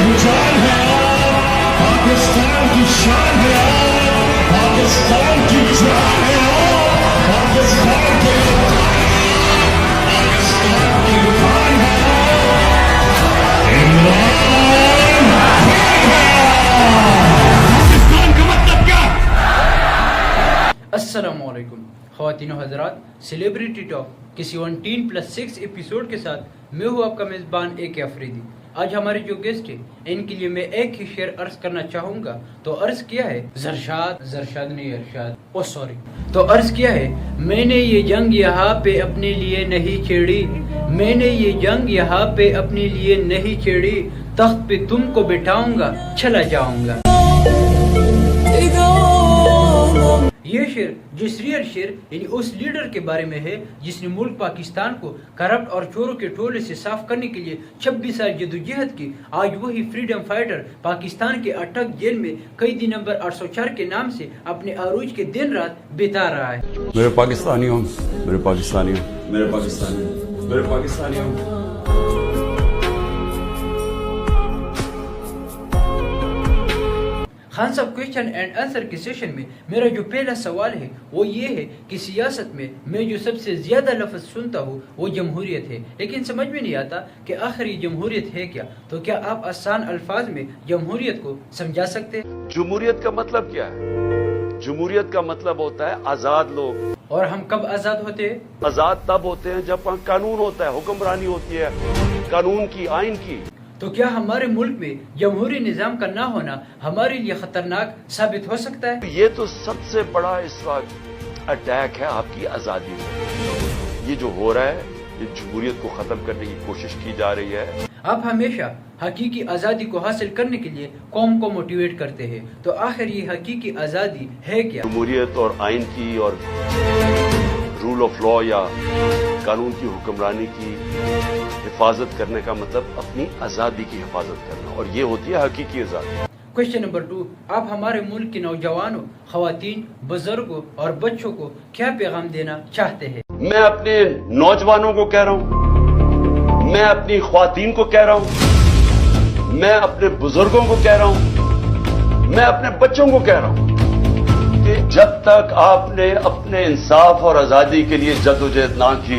की जान है, पाकिस्तान की शान है, पाकिस्तान की जान है, पाकिस्तान की पाकिस्तान की जान है, इमरान पाकिस्तान का मतलब क्या? अस्सलामु अलैकुम ख़वातीन व हज़रात, सेलिब्रिटी टॉक के 17+6 एपिसोड के साथ मैं हूँ आपका मेज़बान AK अफरीदी। आज हमारे जो गेस्ट हैं इनके लिए मैं एक ही शेर अर्ज करना चाहूँगा। तो अर्ज किया है तो अर्ज किया है, मैंने ये जंग यहाँ पे अपने लिए नहीं छेड़ी, मैंने ये जंग यहाँ पे अपने लिए नहीं छेड़ी, तख्त पे तुमको बिठाऊंगा चला जाऊंगा। ये शेर जिस रियल शेर यानी उस लीडर के बारे में है जिसने मुल्क पाकिस्तान को करप्ट और चोरों के टोले से साफ करने के लिए 26 साल जदोजहद की। आज वही फ्रीडम फाइटर पाकिस्तान के अटक जेल में कैदी नंबर 804 के नाम से अपने अरूज के दिन रात बिता रहा है। मेरे पाकिस्तानियों, मेरे पाकिस्तानियों, मेरे पाकिस्तानियों, मेरे पाकिस्तानियों, खान साहब क्वेश्चन एंड आंसर के सेशन में मेरा जो पहला सवाल है वो ये है कि सियासत में मैं जो सबसे ज्यादा लफ्ज सुनता हूँ वो जमहूरियत है, लेकिन समझ में नहीं आता कि आखिर ये जमहूरियत है क्या। तो क्या आप आसान अल्फाज में जमहूरियत को समझा सकते हैं? जमहूरियत का मतलब क्या है? जमहूरियत का मतलब होता है आजाद लोग। और हम कब आजाद होते हैं? आजाद तब होते हैं जब वहाँ कानून होता है, हुक्मरानी होती है, कानून की, आइन की। तो क्या हमारे मुल्क में जमहूरी निजाम का ना होना हमारे लिए खतरनाक साबित हो सकता है? ये तो सबसे बड़ा इस वक्त अटैक है आपकी आजादी में। ये जो हो रहा है ये जमहूरियत को खत्म करने की कोशिश की जा रही है। आप हमेशा हकीकी आज़ादी को हासिल करने के लिए कौम को मोटिवेट करते हैं, तो आखिर ये हकीकी आज़ादी है क्या? जमहूरियत और आइन की और रूल ऑफ लॉ या कानून की हुक्मरानी की हिफाजत करने का मतलब अपनी आज़ादी की हिफाजत करना, और ये होती है हकीकी आज़ादी। क्वेश्चन नंबर 2, आप हमारे मुल्क के नौजवानों, खवातीन, बुजुर्गों और बच्चों को क्या पैगाम देना चाहते हैं? मैं अपने नौजवानों को कह रहा हूँ, मैं अपनी ख्वातीन को कह रहा हूँ, मैं अपने बुजुर्गों को कह रहा हूँ, मैं अपने बच्चों को कह रहा हूँ कि जब तक आपने अपने इंसाफ और आज़ादी के लिए जद्दोजहद ना की,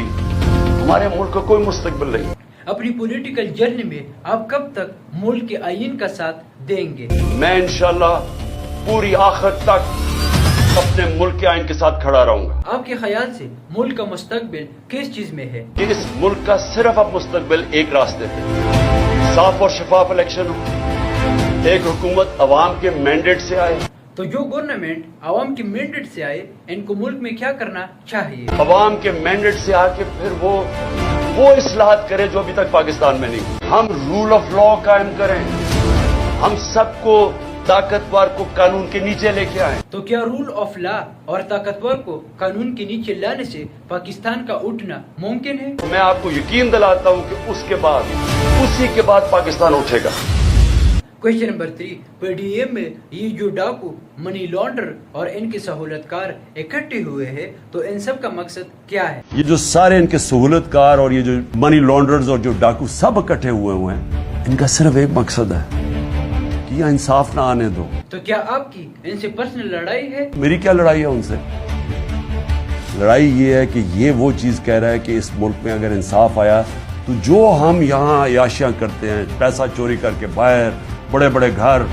हमारे मुल्क का कोई मुस्तकबिल नहीं। अपनी पॉलिटिकल जर्नी में आप कब तक मुल्क के आईन का साथ देंगे? मैं इंशाल्लाह पूरी आखिर तक अपने मुल्क के आइन के साथ खड़ा रहूंगा। आपके ख्याल से मुल्क का मुस्तकबिल किस चीज में है? कि इस मुल्क का सिर्फ अब मुस्तकबिल एक रास्ते पे, साफ और शफाफ इलेक्शन हो, एक हुकूमत अवाम के मैंडेट से आए। तो जो गवर्नमेंट आवाम के मैंडेट से आए, इनको मुल्क में क्या करना चाहिए? अवाम के मैंडेट से आके फिर वो इस्लाहत करे जो अभी तक पाकिस्तान में नहीं। हम रूल ऑफ लॉ कायम करें, हम सबको ताकतवर को कानून के नीचे लेके आए। तो क्या रूल ऑफ लॉ और ताकतवर को कानून के नीचे लाने से पाकिस्तान का उठना मुमकिन है? मैं आपको यकीन दिलाता हूँ कि उसी के बाद पाकिस्तान उठेगा। क्वेश्चन नंबर 3, PDM में ये जो डाकू, मनी लॉन्डर और इनके सहूलतकार इकट्ठे हुए हैं, तो इन सब का मकसद क्या है? ये जो सारे इनके सहूलतकार और ये जो मनी लॉन्डर्स और जो डाकू सब इकट्ठे हुए हैं, इनका सिर्फ एक मकसद है कि यहाँ इंसाफ ना आने दो। तो क्या आपकी इनसे पर्सनल लड़ाई है? मेरी क्या लड़ाई है उनसे? लड़ाई ये है कि ये वो चीज कह रहा है कि इस मुल्क में अगर इंसाफ आया तो जो हम यहाँ याशियां करते हैं, पैसा चोरी करके बाहर, बड़े बड़े घर,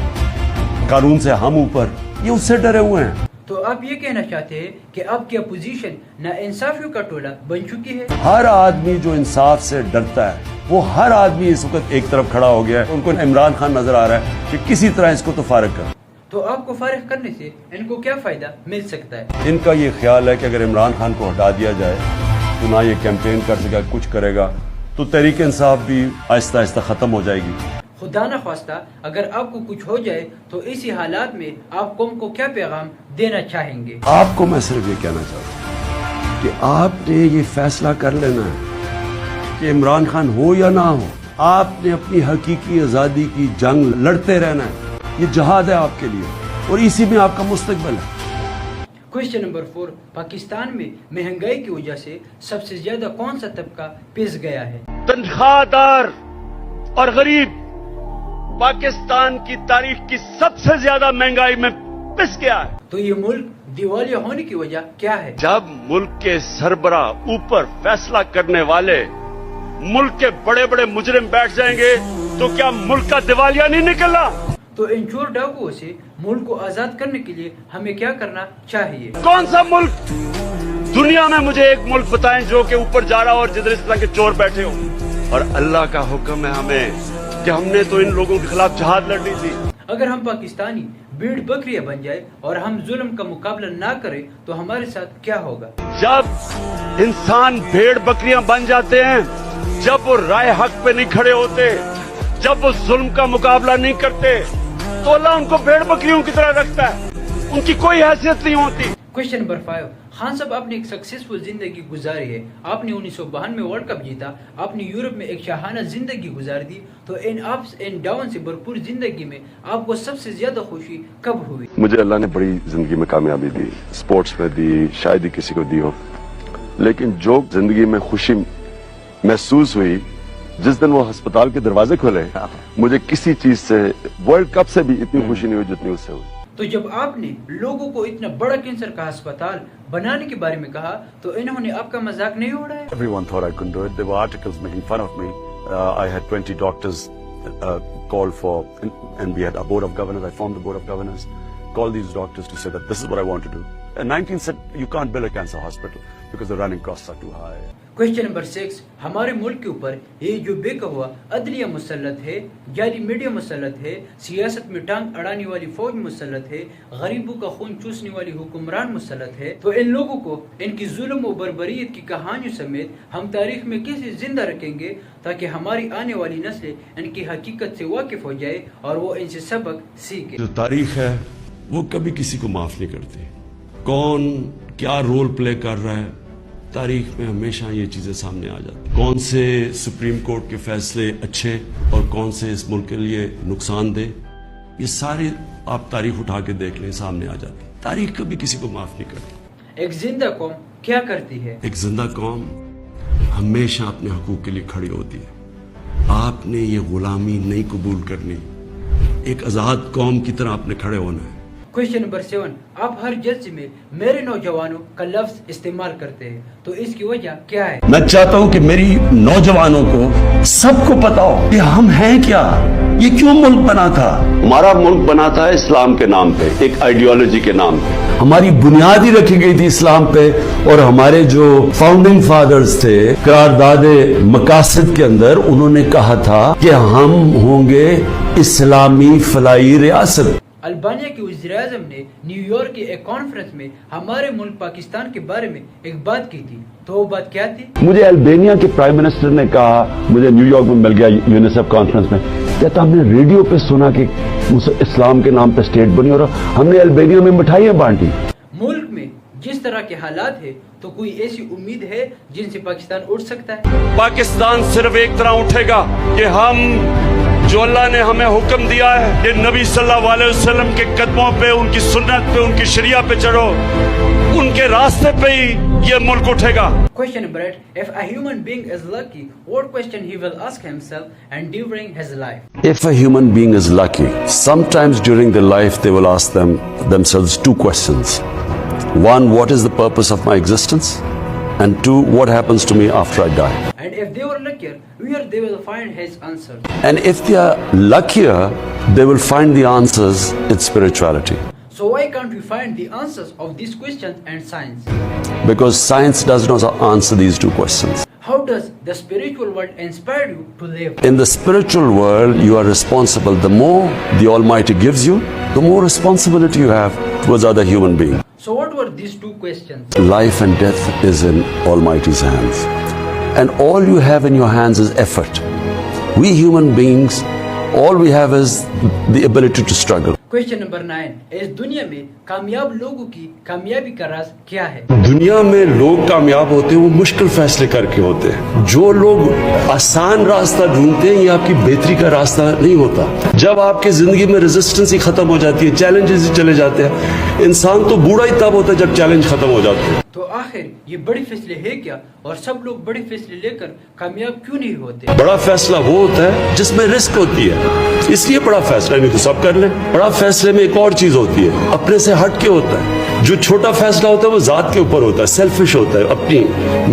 कानून से हम ऊपर, ये उससे डरे हुए हैं। तो आप ये कहना चाहते हैं कि आपकी अपोजिशन ना इंसाफियों का टोला बन चुकी है? हर आदमी जो इंसाफ से डरता है, वो हर आदमी इस वक्त एक तरफ खड़ा हो गया है। उनको इमरान खान नजर आ रहा है कि किसी तरह इसको तो फारिग कर। तो आपको फारिग करने से इनको क्या फायदा मिल सकता है? इनका ये ख्याल है कि अगर इमरान खान को हटा दिया जाए तो ना ये कैंपेन कर सकेगा, कुछ करेगा, तो तहरीक इंसाफ भी आहिस्ता आहिस्ता खत्म हो जाएगी। खुदा न ख्वास्ता अगर आपको कुछ हो जाए तो इसी हालात में आप कौम को क्या पैगाम देना चाहेंगे? आपको मैं सिर्फ ये कहना चाहता हूँ कि आपने ये फैसला कर लेना है कि इमरान खान हो या ना हो, आपने अपनी हकीकी आज़ादी की जंग लड़ते रहना है। ये जहाद है आपके लिए और इसी में आपका मुस्तकबिल है। क्वेश्चन नंबर 4, पाकिस्तान में महंगाई की वजह से सबसे ज्यादा कौन सा तबका पिस गया है? तनख्वाहदार और गरीब पाकिस्तान की तारीख की सबसे ज्यादा महंगाई में पिस गया है। तो ये मुल्क दिवालिया होने की वजह क्या है? जब मुल्क के सरबरा ऊपर फैसला करने वाले मुल्क के बड़े बड़े मुजरिम बैठ जाएंगे तो क्या मुल्क का दिवालिया नहीं निकलना? तो इन चोर डाकुओं से मुल्क को आजाद करने के लिए हमें क्या करना चाहिए? कौन सा मुल्क दुनिया में मुझे एक मुल्क बताएं जो कि ऊपर जा रहा हो और जिधर इस तरह के चोर बैठे हो। और अल्लाह का हुक्म है हमें कि हमने तो इन लोगों के खिलाफ जहाद लड़नी थी। अगर हम पाकिस्तानी भीड़ बकरियां बन जाए और हम जुल्म का मुकाबला ना करें तो हमारे साथ क्या होगा? जब इंसान भेड़ बकरियां बन जाते हैं, जब वो राय हक पे नहीं खड़े होते, जब वो जुल्म का मुकाबला नहीं करते, तो अल्लाह उनको भेड़ बकरियों की तरह रखता है, उनकी कोई हैसियत नहीं होती। क्वेश्चन नंबर 5, खान साहब आपने एक सक्सेसफुल जिंदगी गुजारी है, आपने 1992 में वर्ल्ड कप जीता, आपने यूरोप में एक शाहाना जिंदगी गुजार दी, तो इन अप्स एंड डाउन से भरपूर जिंदगी में आपको सबसे ज्यादा खुशी कब हुई? मुझे अल्लाह ने बड़ी जिंदगी में कामयाबी दी, स्पोर्ट्स में दी, शायद ही किसी को दी हो, लेकिन जो जिंदगी में खुशी महसूस हुई जिस दिन वो अस्पताल के दरवाजे खोले, मुझे किसी चीज से, वर्ल्ड कप से भी इतनी खुशी नहीं हुई जितनी उससे हुई। तो जब आपने लोगों को इतना बड़ा कैंसर का अस्पताल बनाने के बारे में कहा तो इन्होंने आपका मजाक नहीं उड़ाया? Everyone thought I couldn't do it. There were articles making fun of me. I had 20 doctors called for, and we had a board of governors. I formed the board of governors, called these doctors to say that this is what I want to do. And 19 said you can't build a cancer hospital because the running costs are too high. Question number 6, हमारे मुल्क के ऊपर ये जो बेकहुआ अदलिया मुसल्लत है, जाली media मुसल्लत है, सियासत में टांग अड़ाने वाली फौज मुसल्लत है, गरीबों का खून चूसने वाली हुक्मरान मुसल्लत है, तो इन लोगों को इनकी जुल्म और बर्बरियत की कहानियों समेत हम तारीख में कैसे जिंदा रखेंगे ताकि हमारी आने वाली नस्लें इनकी हकीकत से वाकिफ हो जाए और वो इनसे सबक सीखे। जो तारीख है वो कभी किसी को माफ नहीं करती। कौन क्या रोल प्ले कर रहा है, तारीख में हमेशा ये चीजें सामने आ जाती। कौन से सुप्रीम कोर्ट के फैसले अच्छे और कौन से इस मुल्क के लिए नुकसानदेह, ये सारे आप तारीख उठा के देख लें, सामने आ जाती। तारीख कभी किसी को माफ नहीं करती। एक जिंदा कौम क्या करती है? एक जिंदा कौम हमेशा अपने हकूक के लिए खड़ी होती है। आपने ये गुलामी नहीं कबूल करनी, एक आजाद कौम की तरह आपने खड़े होना है। क्वेश्चन नंबर 7, आप हर जल्से में मेरे नौजवानों का लफ्ज इस्तेमाल करते हैं, तो इसकी वजह क्या है? मैं चाहता हूं कि मेरी नौजवानों को सबको पता हो कि हम हैं क्या, ये क्यों मुल्क बना था। हमारा मुल्क बना था इस्लाम के नाम पे, एक आइडियोलॉजी के नाम पे। हमारी बुनियाद ही रखी गई थी इस्लाम पे, और हमारे जो फाउंडिंग फादर्स थे करारदादे मकासद के अंदर उन्होंने कहा था कि हम होंगे इस्लामी फलाई रियासत। अल्बानिया के वज़ीर-ए-आज़म ने न्यूयॉर्क के एक कॉन्फ्रेंस में हमारे मुल्क पाकिस्तान के बारे में एक बात की थी, तो वो बात क्या थी? मुझे अल्बानिया के प्राइम मिनिस्टर ने कहा, मुझे न्यूयॉर्क में मिल गया यूनिसेफ कॉन्फ्रेंस में, कहता हमने रेडियो पे सुना कि इस्लाम के नाम पे स्टेट बनी और हमने अल्बानिया में मिठाइयां बांटी। मुल्क में जिस तरह के हालात है तो कोई ऐसी उम्मीद है जिनसे पाकिस्तान उठ सकता है? पाकिस्तान सिर्फ एक तरह उठेगा कि हम जो अल्लाह ने हमें हुक्म दिया है कि नबी सल्लल्लाहु अलैहि वसल्लम के कदमों पे, उनकी सुन्नत पे, उनकी शरिया पे चढ़ो, उनके रास्ते पे ही ये मुल्क उठेगा। Question number 8, if a human being is lucky, what question he will ask himself and during his life? If a human being is lucky, sometimes during their life they will ask themselves two questions. One, what is the purpose of my existence? And two, what happens to me after I die? And if they were luckier, where they will find his answers? And if they are luckier, they will find the answers in spirituality. So why can't we find the answers of these questions and science? Because science does not answer these two questions. How does the spiritual world inspire you to live? In the spiritual world, you are responsible. The more the Almighty gives you, the more responsibility you have towards other human beings. So what were these two questions? Life and death is in Almighty's hands. And all you have in your hands is effort. We human beings, all we have is the ability to struggle. Question number 9, इस दुनिया में कामयाब लोगों की कामयाबी का राज क्या है? दुनिया में लोग कामयाब होते हैं वो मुश्किल फैसले करके होते हैं। जो लोग आसान रास्ता ढूंढते हैं ये आपकी बेहतरी का रास्ता नहीं होता। जब आपकी जिंदगी में रेजिस्टेंस ही खत्म हो जाती है, चैलेंजेस ही चले जाते हैं, इंसान तो बूढ़ा ही तब होता है जब चैलेंज खत्म हो जाते हैं। तो आखिर ये बड़े फैसले है क्या, और सब लोग बड़े फैसले लेकर कामयाब क्यों नहीं होते? बड़ा फैसला वो होता है जिसमें रिस्क होती है, इसलिए बड़ा फैसला, नहीं तो सब कर ले। बड़ा फैसले में एक और चीज होती है, अपने से हट के होता है। जो छोटा फैसला होता है वो जात के ऊपर होता है, सेल्फिश होता है, अपनी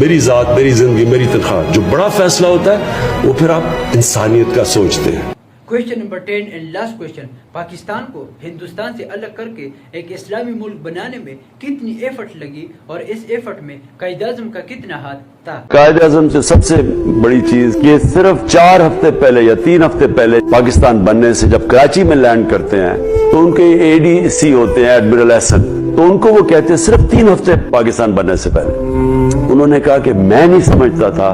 मेरी जात, मेरी जिंदगी, मेरी तनख्वाह। जो बड़ा फैसला होता है वो फिर आप इंसानियत का सोचते हैं। Question number 10 and last question, Pakistan को हिंदुस्तान से अलग करके एक इस्लामी मुल्क बनाने में कितनी एफर्ट लगी, और इस एफर्ट में कायद आज़म का कितना हाथ था? कायद आज़म से सबसे बड़ी चीज कि सिर्फ 4 हफ्ते पहले या 3 हफ्ते पहले पाकिस्तान बनने से जब कराची में लैंड करते हैं तो उनके एडीसी होते हैं एडमिरल हसन, तो उनको वो कहते हैं सिर्फ 3 हफ्ते पाकिस्तान बनने से पहले उन्होंने कहा कि मैं नहीं समझता था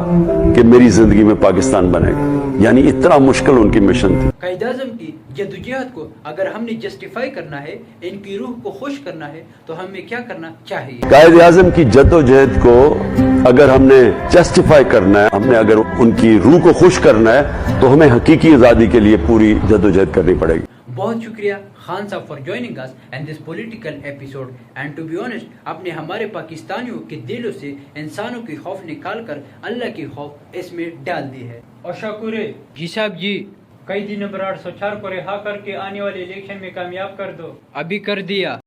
कि मेरी जिंदगी में पाकिस्तान बनेगा। यानी इतना मुश्किल उनकी मिशन थी। कायद आज़म की जद्दोजहद को अगर हमने जस्टिफाई करना है, इनकी रूह को खुश करना है, तो हमें क्या करना चाहिए? कायद आज़म की जद्दोजहद को अगर हमने जस्टिफाई करना है, हमने अगर उनकी रूह को खुश करना है, तो हमें हकीकी आज़ादी के लिए पूरी जद्दोजहद करनी पड़ेगी। बहुत शुक्रिया खान साहब for joining us and this political episode. And to be honest, आपने हमारे पाकिस्तानियों के दिलों से इंसानों की खौफ निकाल कर अल्लाह की खौफ इसमें डाल दी है। और शाकुरे जी साहब जी, कैदी नंबर 804 को रिहा करके आने वाले इलेक्शन में कामयाब कर दो। अभी कर दिया।